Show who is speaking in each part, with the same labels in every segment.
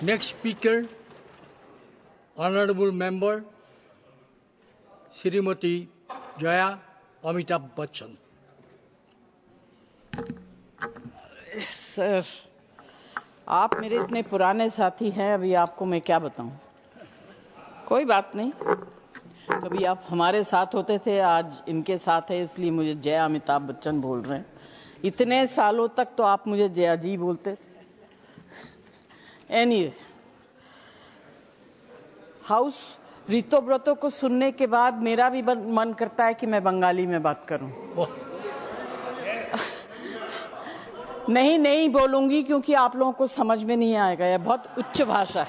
Speaker 1: Next speaker, Honorable Member, Srimati Jaya Amitabh Bachchan.
Speaker 2: Sir, आप मेरे इतने पुराने साथी हैं, अभी आपको मैं क्या बताऊं। कोई बात नहीं, कभी आप हमारे साथ होते थे, आज इनके साथ है, इसलिए मुझे जय अमिताभ बच्चन बोल रहे हैं। इतने सालों तक तो आप मुझे जया जी बोलते थे। एनीवे, हाउस ऋतुव्रतों को सुनने के बाद मेरा भी मन करता है कि मैं बंगाली में बात करूं। नहीं बोलूंगी क्योंकि आप लोगों को समझ में नहीं आएगा, यह बहुत उच्च भाषा है,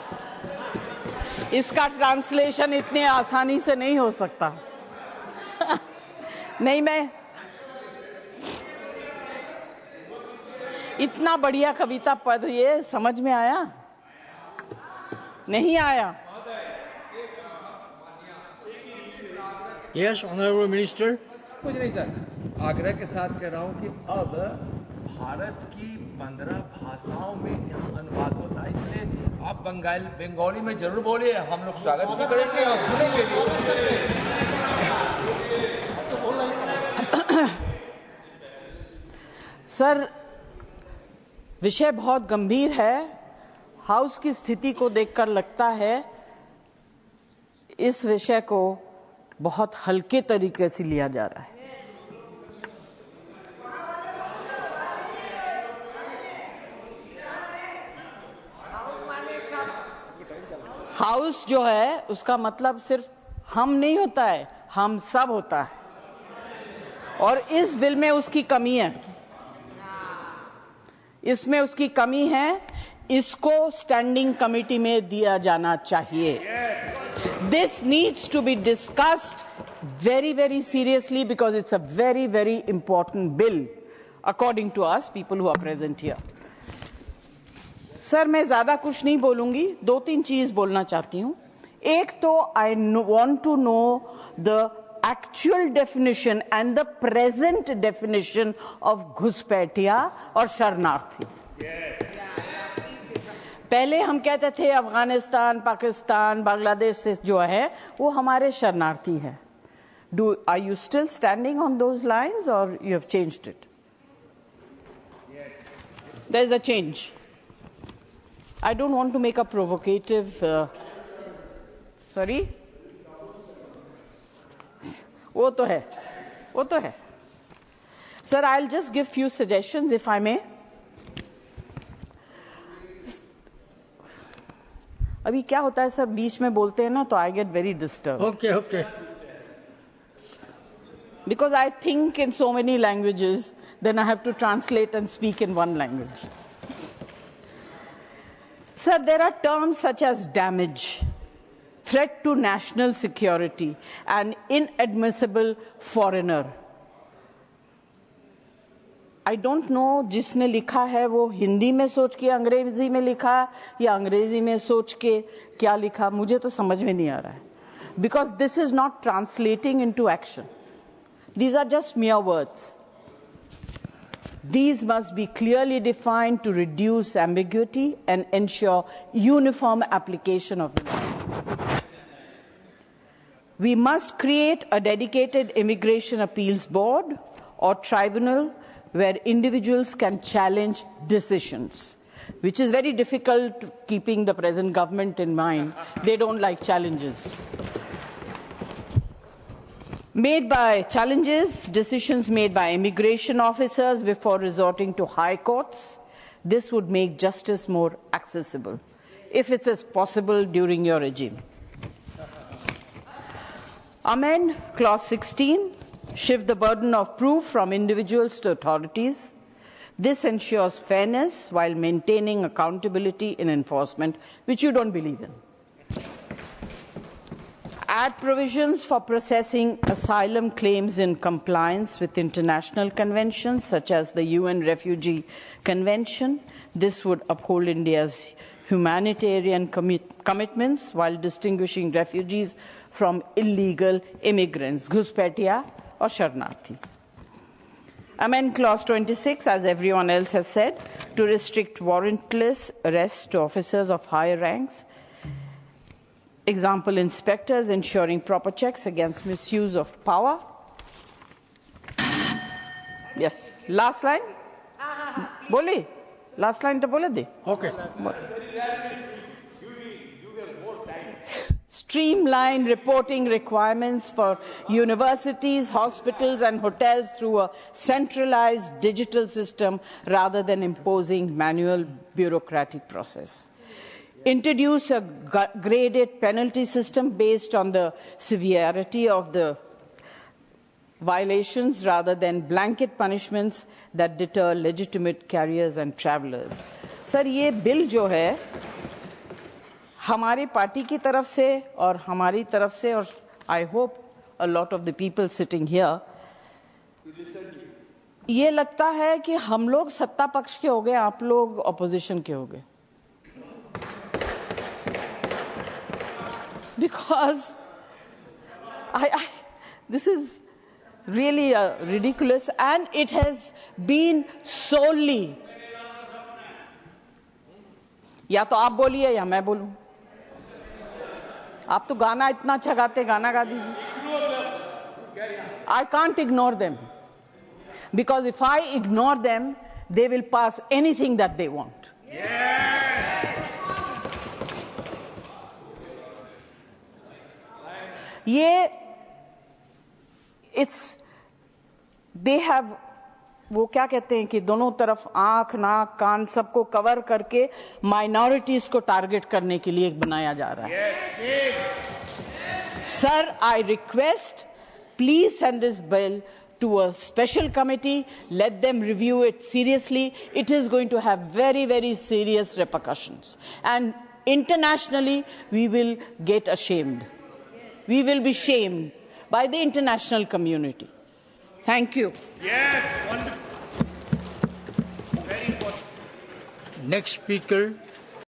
Speaker 2: इसका ट्रांसलेशन इतने आसानी से नहीं हो सकता। नहीं, मैं इतना बढ़िया कविता पढ़, ये समझ में आया नहीं आया?
Speaker 1: Yes, Honorable Minister.
Speaker 3: कुछ नहीं सर, आग्रह के साथ कह रहा हूँ कि अब भारत की 15 भाषाओं में यहाँ अनुवाद होता है, इसलिए आप बंगाली में जरूर बोलिए, हम लोग स्वागत भी करेंगे और सुनेंगे भी।
Speaker 2: सर, विषय बहुत गंभीर है। हाउस की स्थिति को देखकर लगता है इस विषय को बहुत हल्के तरीके से लिया जा रहा है। हाउस जो है उसका मतलब सिर्फ हम नहीं होता है, हम सब होता है, और इस बिल में उसकी कमी है। इसमें उसकी कमी है, इसको स्टैंडिंग कमेटी में दिया जाना चाहिए। This needs to be discussed very seriously because it's a very important bill according to us people who are present here. Sir, मैं ज्यादा कुछ नहीं बोलूंगी, 2-3 चीज बोलना चाहती हूँ। एक तो I want to know the actual definition and the present definition of घुसपैठिया और शरणार्थी। पहले हम कहते थे अफगानिस्तान, पाकिस्तान, बांग्लादेश से जो है वो हमारे शरणार्थी हैं। Are you still standing on those lines or you have changed it? There is a change. I don't want to make a provocative. Sorry? वो तो है। Sir, I'll just give few suggestions if I may. अभी क्या होता है sir, बीच में बोलते हैं ना तो I get very disturbed.
Speaker 1: Okay.
Speaker 2: Because I think in so many languages, then I have to translate and speak in one language. Sir, there are terms such as damage, threat to national security, and inadmissible foreigner. I don't know जिसने लिखा है वो हिंदी में सोच के अंग्रेजी में लिखा या अंग्रेजी में सोच के क्या लिखा, मुझे तो समझ में नहीं आ रहा है। Because this is not translating into action. These are just mere words. These must be clearly defined to reduce ambiguity and ensure uniform application of the law. We must create a dedicated immigration appeals board or tribunal where individuals can challenge decisions, which is very difficult keeping the present government in mind. They don't like challenges. Decisions made by immigration officers before resorting to high courts. This would make justice more accessible, if it is possible during your regime. Amend Clause 16, shift the burden of proof from individuals to authorities. This ensures fairness while maintaining accountability in enforcement, which you don't believe in. Add provisions for processing asylum claims in compliance with international conventions such as the UN Refugee Convention. This would uphold India's humanitarian commitments while distinguishing refugees from illegal immigrants, घुसपैठिया और शरणार्थी. Amend Clause 26, as everyone else has said, to restrict warrantless arrests to officers of higher ranks. Example, inspectors ensuring proper checks against misuse of power. Yes. Last line? Boli? Last line to bole de?
Speaker 1: Okay.
Speaker 2: Streamline reporting requirements for universities, hospitals and hotels through a centralized digital system rather than imposing manual bureaucratic process. Introduce a graded penalty system based on the severity of the violations rather than blanket punishments that deter legitimate carriers and travelers. Sir, ये bill जो है हमारी party की तरफ से और हमारी तरफ से और I hope a lot of the people sitting here ये लगता है कि हम लोग सत्ता पक्ष के हो गए, आप लोग ऑपोजिशन के हो गए. Because this is really ridiculous, and it has been solely. या तो आप बोलिए या मैं बोलूं. आप तो गाना इतना अच्छा गाते, गाना गा दीजिए. I can't ignore them, because if I ignore them, they will pass anything that they want. ये they have वो क्या कहते हैं कि दोनों तरफ आंख नाक कान सबको कवर करके माइनॉरिटीज को टारगेट करने के लिए बनाया जा रहा है. Sir, I request please send this bill to a special committee, let them review it seriously. It is going to have very, very serious repercussions. And internationally, we will get ashamed. We will be shamed by the international community. Thank you.
Speaker 4: Yes, wonderful. Very important.
Speaker 1: Next speaker,